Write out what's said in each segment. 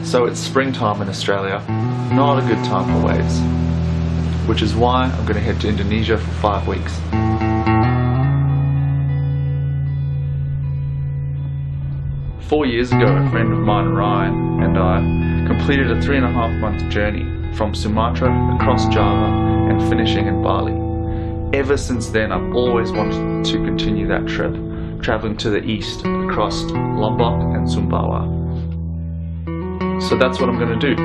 So it's springtime in Australia, not a good time for waves, which is why I'm going to head to Indonesia for 5 weeks. Four years ago, a friend of mine, Ryan, and I completed a 3.5-month journey from Sumatra across Java and finishing in Bali. Ever since then, I've always wanted to continue that trip, traveling to the east across Lombok and Sumbawa. So that's what I'm going to do.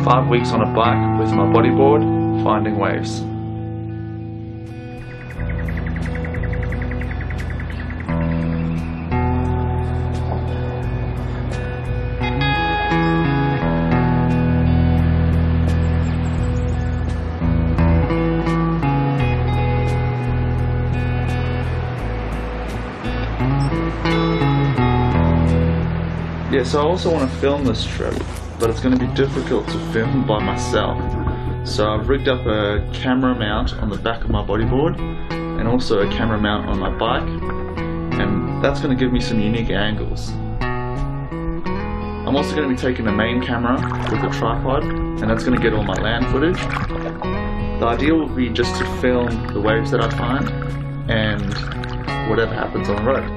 5 weeks on a bike with my bodyboard, finding waves. Yeah, so I also want to film this trip, but it's going to be difficult to film by myself. So I've rigged up a camera mount on the back of my bodyboard and also a camera mount on my bike, and that's going to give me some unique angles. I'm also going to be taking the main camera with a tripod, and that's going to get all my land footage. The idea will be just to film the waves that I find and whatever happens on the road.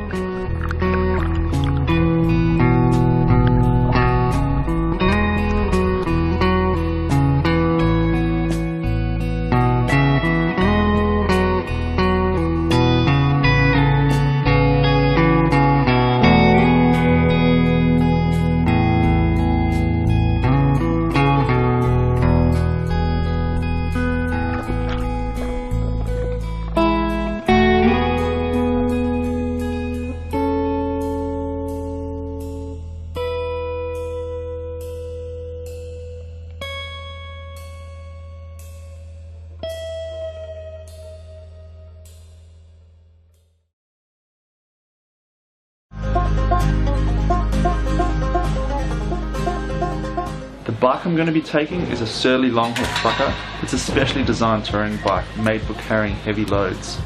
The bike I'm going to be taking is a Surly Longhaul Trucker. It's a specially designed touring bike made for carrying heavy loads.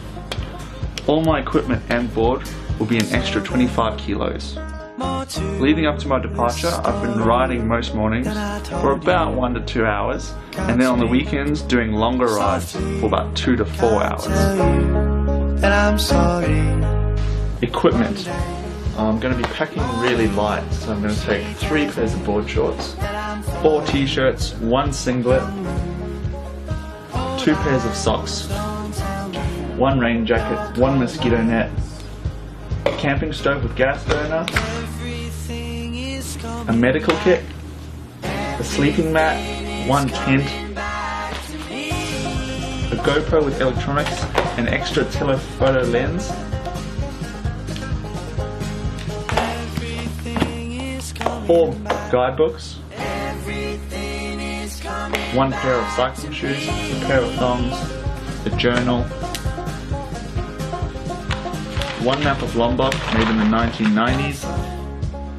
All my equipment and board will be an extra 25 kilos. Leading up to my departure, I've been riding most mornings for about 1 to 2 hours, and then on the weekends doing longer rides for about 2 to 4 hours. Equipment. I'm going to be packing really light, so I'm going to take 3 pairs of board shorts, 4 t-shirts, 1 singlet, 2 pairs of socks, 1 rain jacket, 1 mosquito net, a camping stove with gas burner, a medical kit, a sleeping mat, 1 tent, a GoPro with electronics, an extra telephoto lens, 4 guidebooks, 1 pair of cycling shoes, a pair of thongs, a journal, 1 map of Lombok made in the 1990s,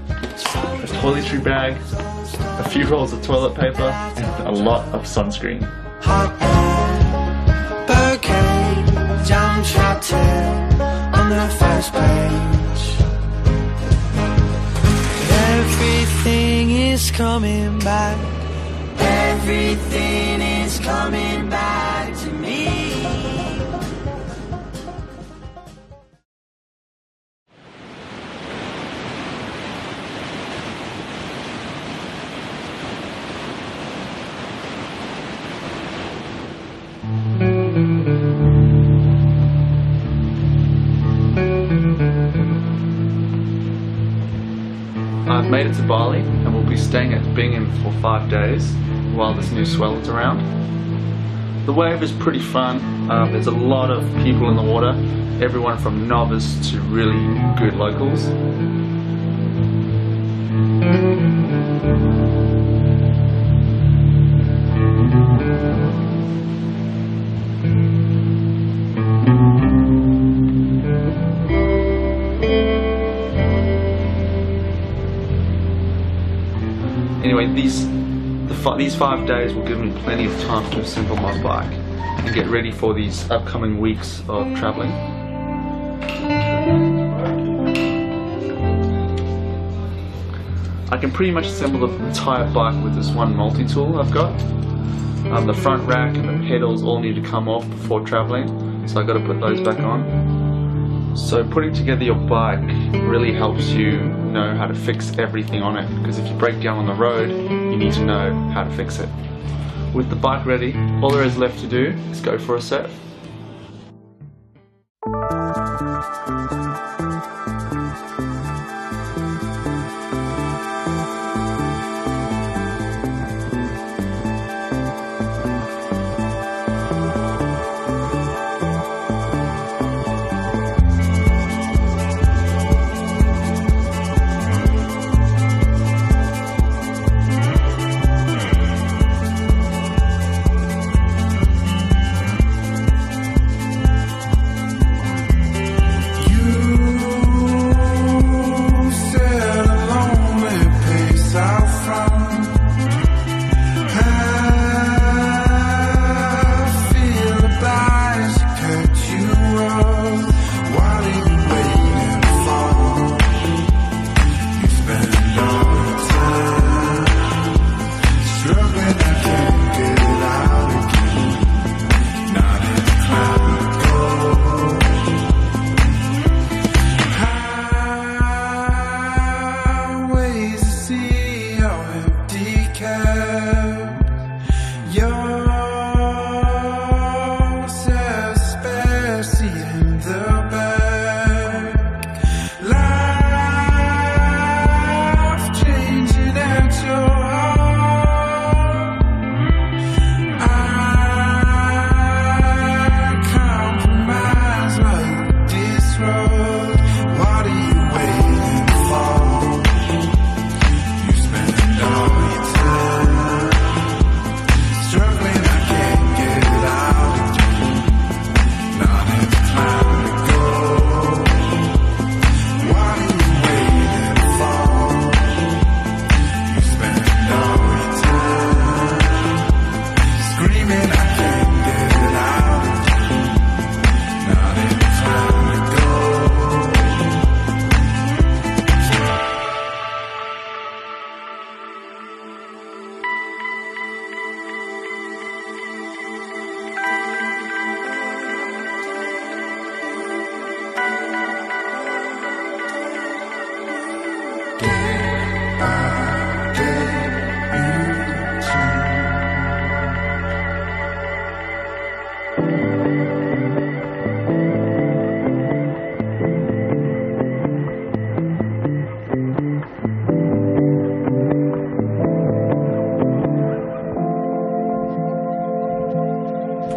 a toiletry bag, a few rolls of toilet paper, and a lot of sunscreen. On the first page, everything is coming back. Everything is coming back to me. I've made it to Bali and we'll be staying at Bingin for 5 days while this new swell is around. The wave is pretty fun. There's a lot of people in the water, everyone from novice to really good locals. Anyway, these 5 days will give me plenty of time to assemble my bike and get ready for these upcoming weeks of traveling. I can pretty much assemble the entire bike with this one multi-tool I've got. The front rack and the pedals all need to come off before traveling, so I've got to put those back on. So putting together your bike really helps you know how to fix everything on it, because if you break down on the road, you need to know how to fix it. With the bike ready, all there is left to do is go for a surf.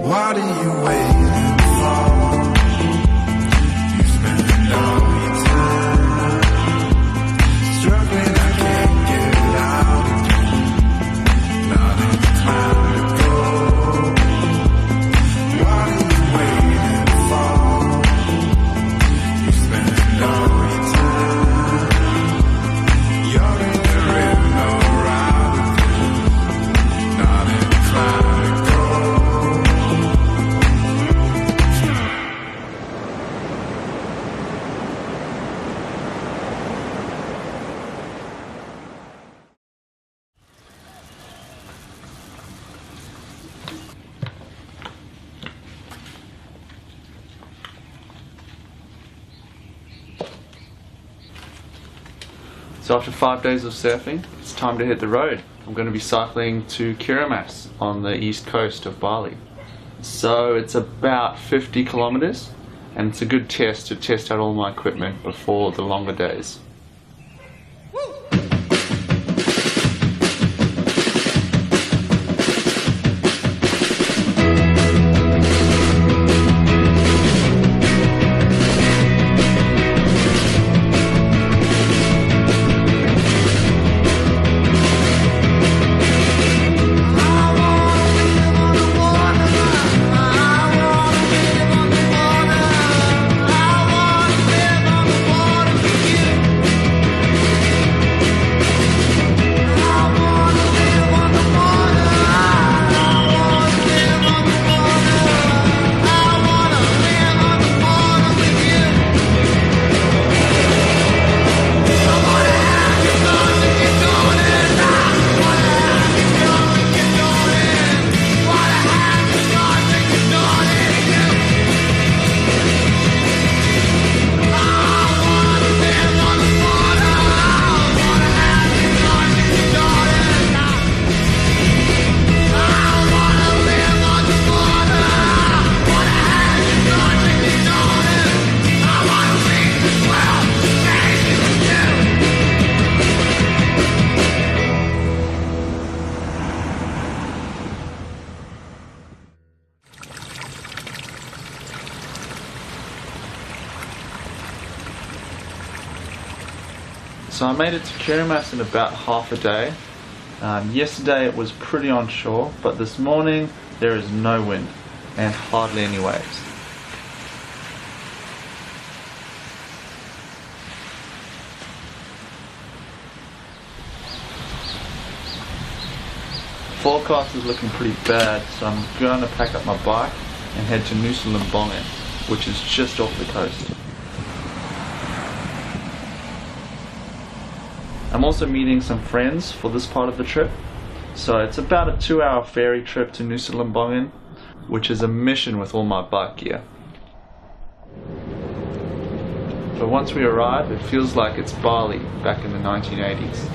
What are you waiting for? You spend all your time struggling, I can't get out again. Not enough time to go. What are you waiting for? You spend all your time. You're in the rhythm, right? Not enough time to go. So after 5 days of surfing, it's time to hit the road. I'm going to be cycling to Kiramas on the east coast of Bali. So it's about 50 kilometers, and it's a good test to test out all my equipment before the longer days. So I made it to Kiribati in about half a day. Yesterday it was pretty onshore, but this morning there is no wind and hardly any waves. The forecast is looking pretty bad, so I'm going to pack up my bike and head to Nusa Lembongan, which is just off the coast. I'm also meeting some friends for this part of the trip, so it's about a 2-hour ferry trip to Nusa Lembongan, which is a mission with all my bike gear. But once we arrive, it feels like it's Bali back in the 1980s.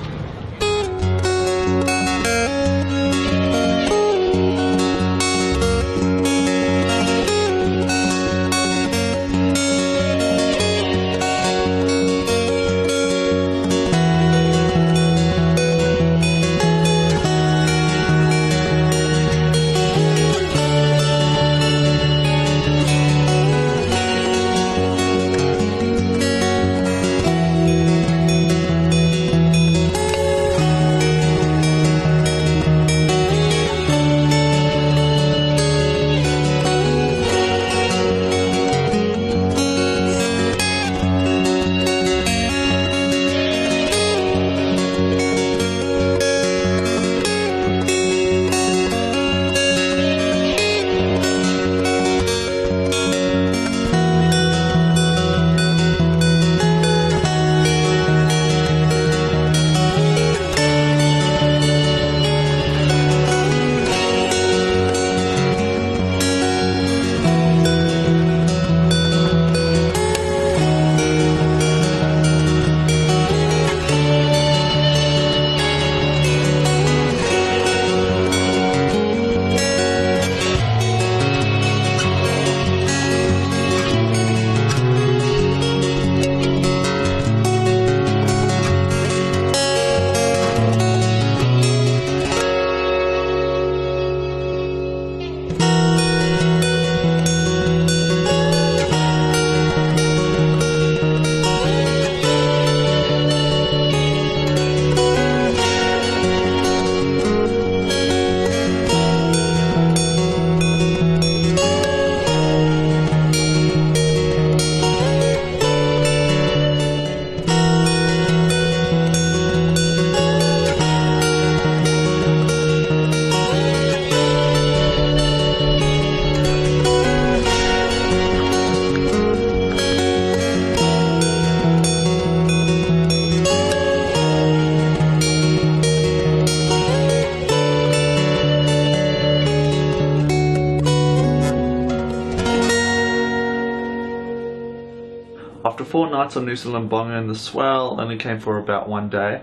After 4 nights on Nusa Lembongan, the swell only came for about 1 day,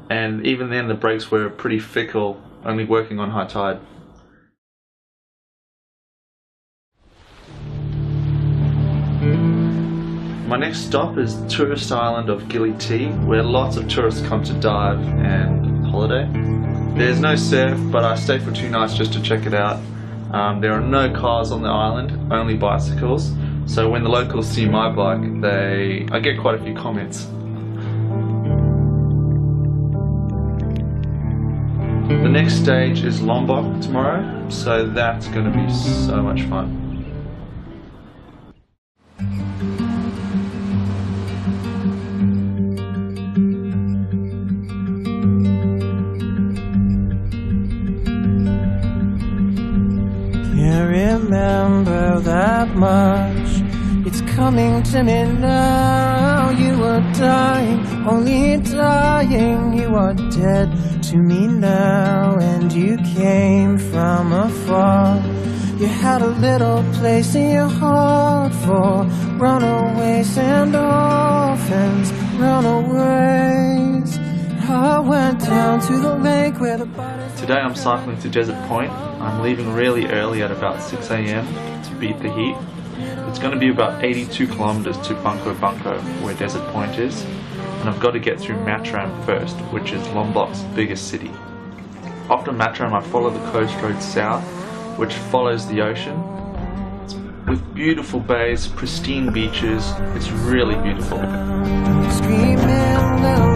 and even then the brakes were pretty fickle, only working on high tide. My next stop is the tourist island of Gili T, where lots of tourists come to dive and holiday. There's no surf, but I stayed for 2 nights just to check it out. There are no cars on the island, only bicycles. So when the locals see my bike, I get quite a few comments. The next stage is Lombok tomorrow, so that's going to be so much fun. Can't remember that much. It's coming to me now. You were dying, only dying. You are dead to me now, and you came from afar. You had a little place in your heart for runaways and orphans, runaways. I went down to the lake where the bodies... Today I'm cycling to Desert Point. I'm leaving really early at about 6 AM to beat the heat. It's going to be about 82 kilometers to Bunko Bunko, where Desert Point is, and I've got to get through Matram first, which is Lombok's biggest city. After Matram I follow the coast road south, which follows the ocean. With beautiful bays, pristine beaches, it's really beautiful. Screaming little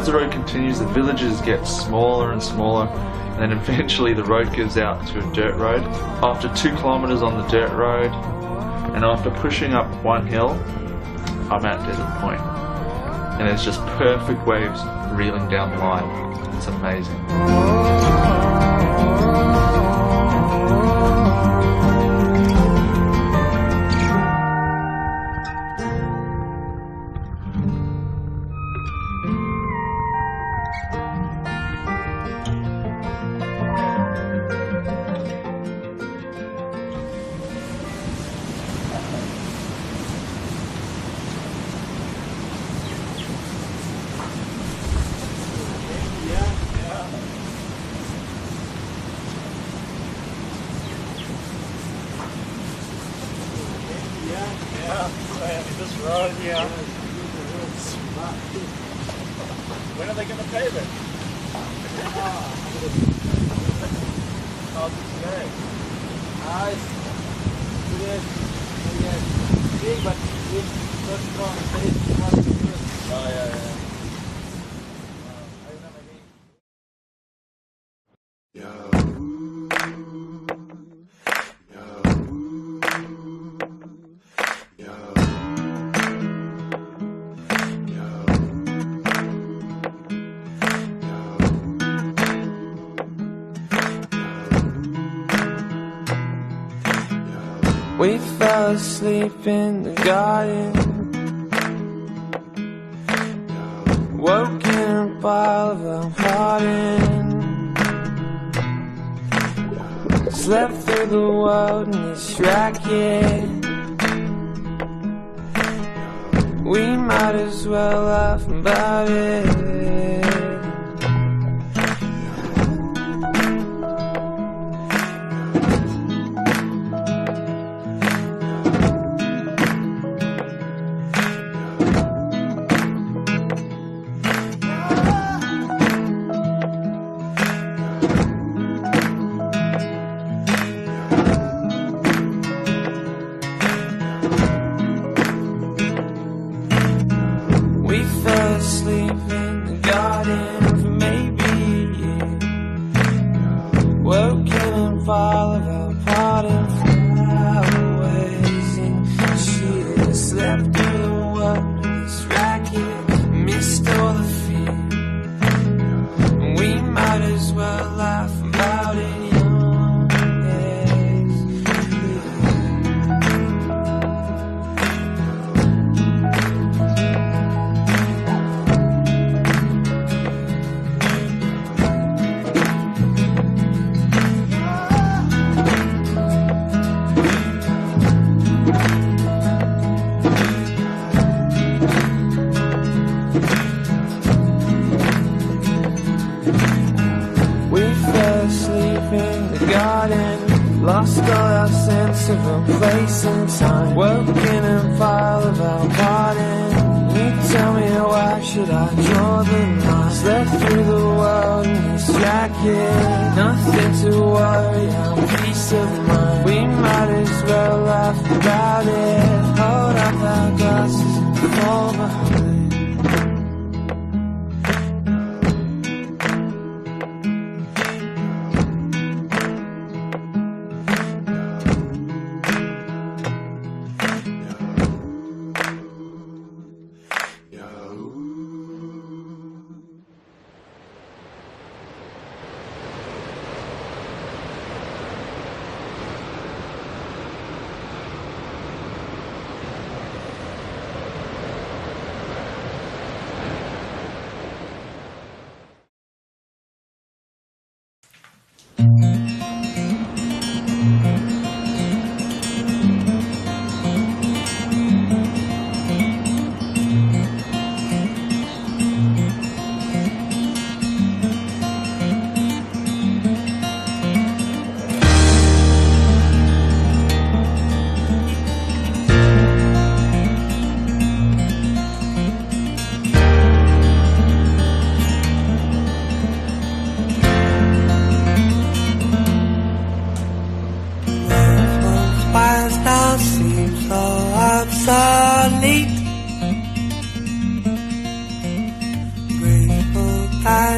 as the road continues, the villages get smaller and smaller, and then eventually the road gives out to a dirt road. After 2 kilometers on the dirt road, and after pushing up one hill, I'm at Desert Point. And it's just perfect waves reeling down the line. It's amazing. This road, yeah. When are they going to pave it? How's it today? It's big, but it's not strong. Oh, yeah. We fell asleep in the garden, woke in a pile of our pardon, slept through the world in this racket. We might as well laugh about it. We fell asleep in the garden for maybe a year, woke in a pile of our potted flowers and she slept through the world in this racket, missed all the fear. We might as well laugh about it. In the garden, lost all our sense of a place and time, woke in a pile of our pardon. You tell me why should I draw the line? Slept through the world in this jacket, nothing to worry, I'm peace of mind. We might as well laugh about it, hold up our glasses and fall behind.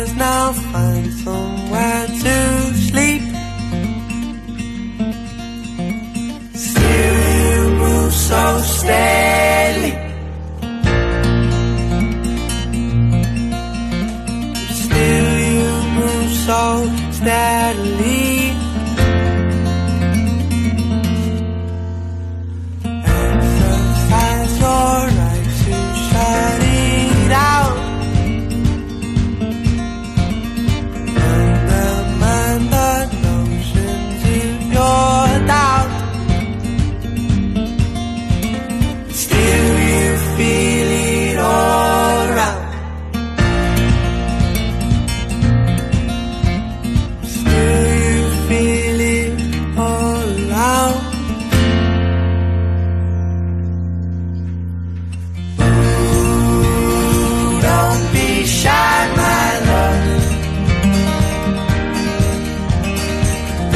stairs, now find somewhere to sleep. Still you move so steadily. Still you move so steadily. Exercise your right to shut it out. Undermine the notions of your doubt. Still you feel it all around. Still you feel it all around. Ooh, don't be shy, my love.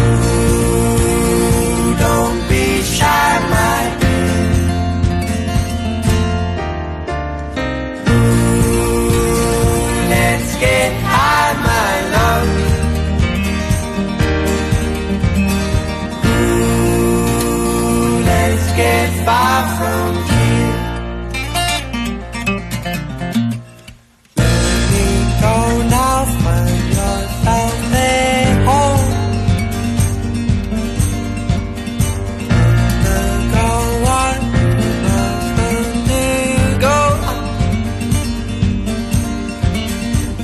Ooh, don't be shy, my dear. Ooh, let's get high, my love. Ooh, let's get far from here. Let me go now, find yourself there home. Undergo what you must undergo.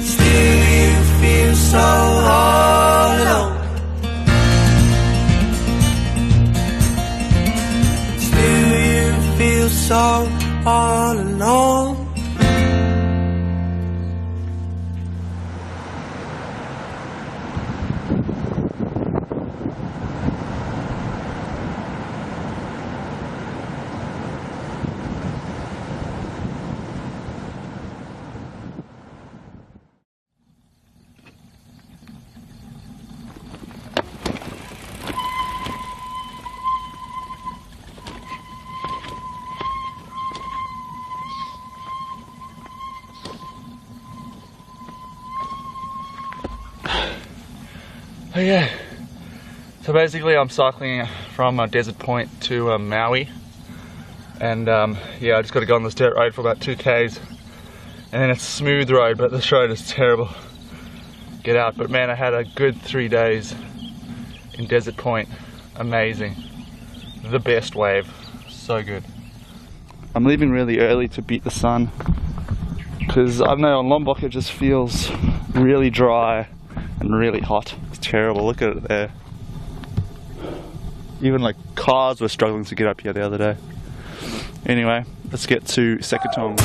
Still you feel so all alone. Still you feel so all alone. Okay, so basically I'm cycling from Desert Point to Maui, and yeah, I just got to go on this dirt road for about 2 k's, and then it's a smooth road, but this road is terrible. Get out, but man, I had a good 3 days in Desert Point. Amazing, the best wave, so good. I'm leaving really early to beat the sun, because I don't know, on Lombok it just feels really dry and really hot. It's terrible, look at it there. Even like cars were struggling to get up here the other day. Anyway, let's get to Sekutong.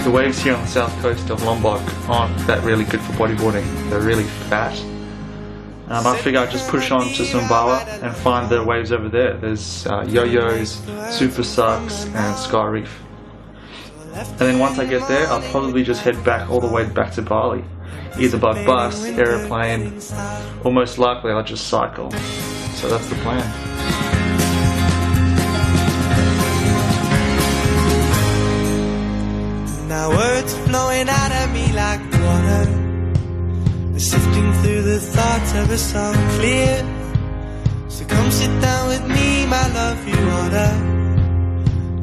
The waves here on the south coast of Lombok aren't that really good for bodyboarding. They're really fat. I figure I'd just push on to Sumbawa and find the waves over there. There's yo-yos, super sucks, and Sky Reef. And then once I get there, I'll probably just head back all the way back to Bali. Either by bus, aeroplane, or most likely I'll just cycle. So that's the plan. Now words flowing out of me like water, sifting through the thoughts ever so clear. So come sit down with me, my love, you oughta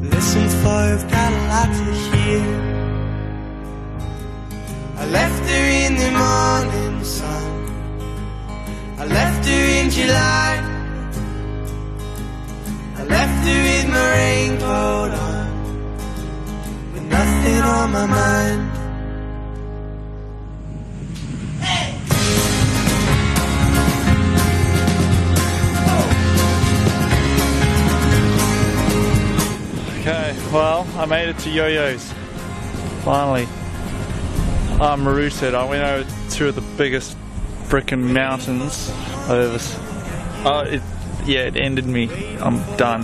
listen, for you've got a lot to hear. I left her in the morning sun, I left her in July, I left her with my raincoat on, with nothing on my mind. Okay, well, I made it to Yo-Yo's. Finally. I'm rooted. I went over two of the biggest frickin' mountains over. It ended me. I'm done.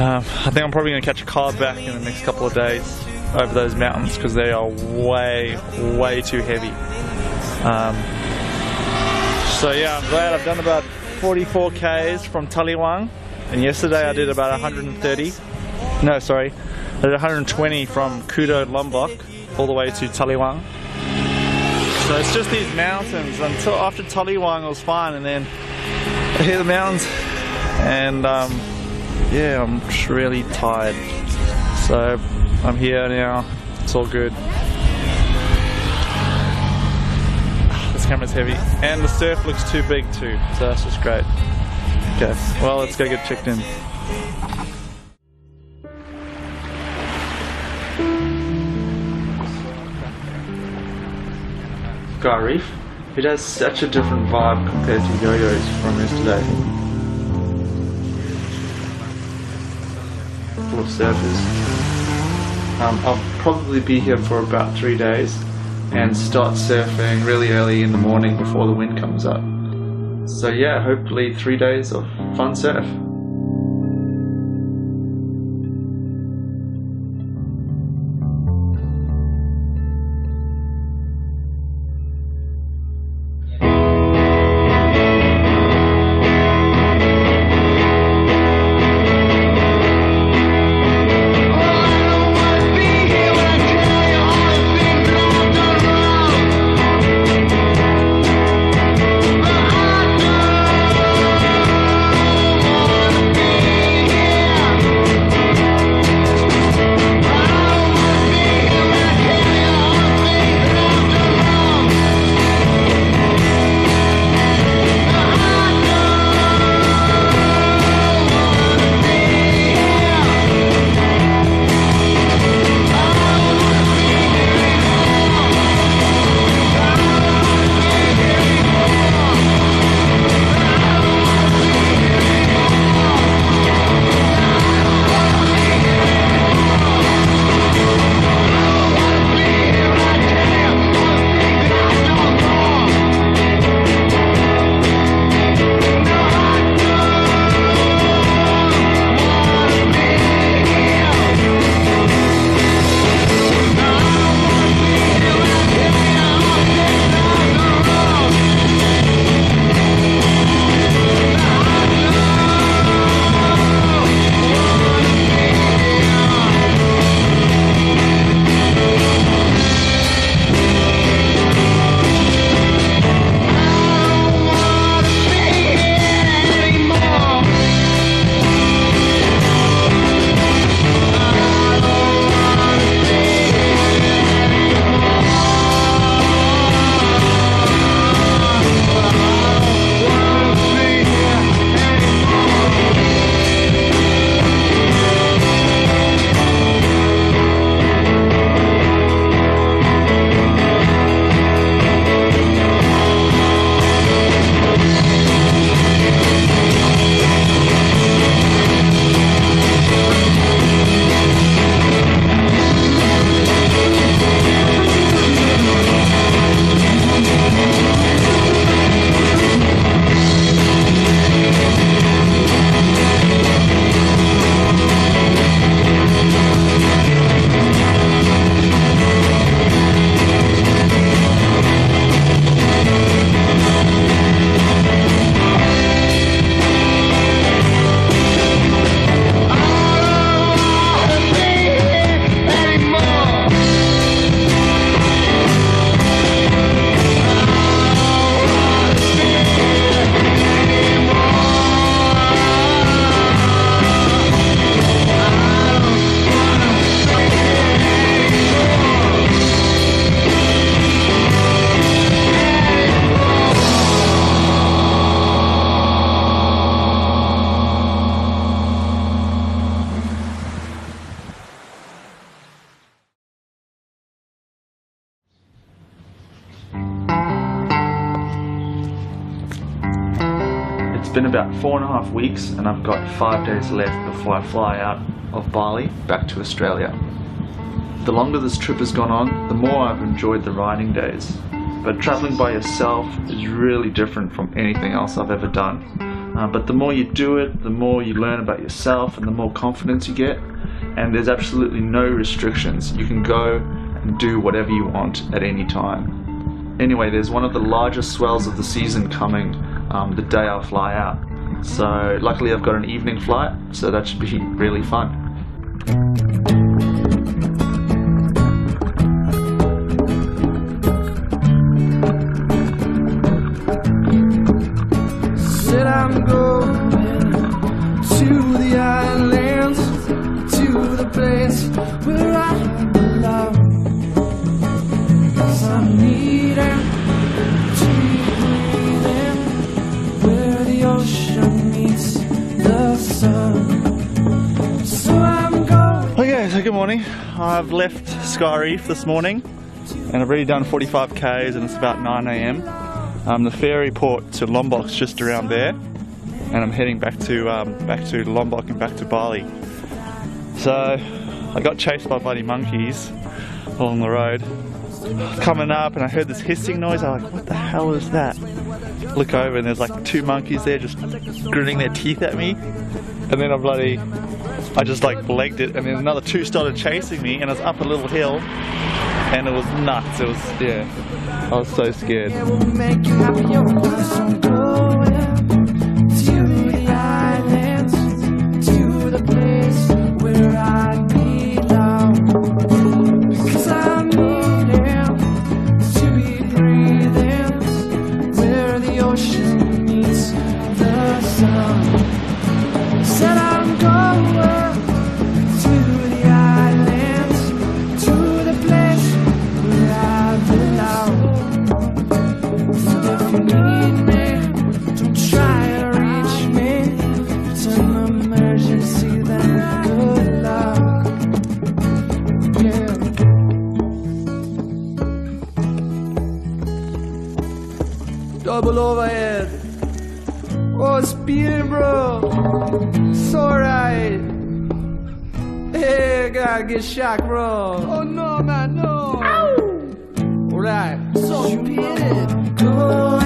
I think I'm probably going to catch a car back in the next couple of days over those mountains because they are way too heavy. So yeah, I'm glad I've done about 144 Ks from Taliwang, and yesterday I did about 130. No, sorry, I did 120 from Kudo Lombok all the way to Taliwang. So it's just these mountains. Until after Taliwang it was fine, and then I hit the mountains, and yeah, I'm just really tired. So I'm here now. It's all good. This camera's heavy, and the surf looks too big too, so that's just great. Okay, well, let's go get checked in. Sky Reef, it has such a different vibe compared to Yo-Yo's from yesterday. Full of surfers. I'll probably be here for about 3 days and start surfing really early in the morning before the wind comes up. So yeah, hopefully 3 days of fun surf. been about 4.5 weeks and I've got 5 days left before I fly out of Bali back to Australia. The longer this trip has gone on, the more I've enjoyed the riding days. But traveling by yourself is really different from anything else I've ever done. But the more you do it, the more you learn about yourself and the more confidence you get. And there's absolutely no restrictions. You can go and do whatever you want at any time. Anyway, there's one of the largest swells of the season coming the day I fly out. So luckily I've got an evening flight, so that should be really fun. Said I'm going to the islands, to the place where I belong. 'Cause I'm needing to breathe in, where the ocean meets the sun. So I'm going. Okay, so good morning. I've left Sky Reef this morning and I've already done 45 k's and it's about 9 a.m. The ferry port to Lombok's just around there, and I'm heading back to Lombok and back to Bali. So I got chased by bloody monkeys along the road. Coming up and I heard this hissing noise. I was like, what the hell is that? Look over and there's like 2 monkeys there just gritting their teeth at me. And then I just like legged it, and then another 2 started chasing me, and I was up a little hill and it was nuts. It was, yeah, I was so scared. It will make you happier. So I'm going to the islands, to the place where I belong. 'Cause I'm needing to be breathing, where the ocean meets the sun. Said I'm going to the islands, to the place where I belong. If you need me, don't try to reach me. It's an emergency, then good luck. Yeah. Double overhead. Oh, speeding, bro. It's alright. Hey, gotta get shocked, bro. Oh no, man, no. Ow! Alright, so speeding. Go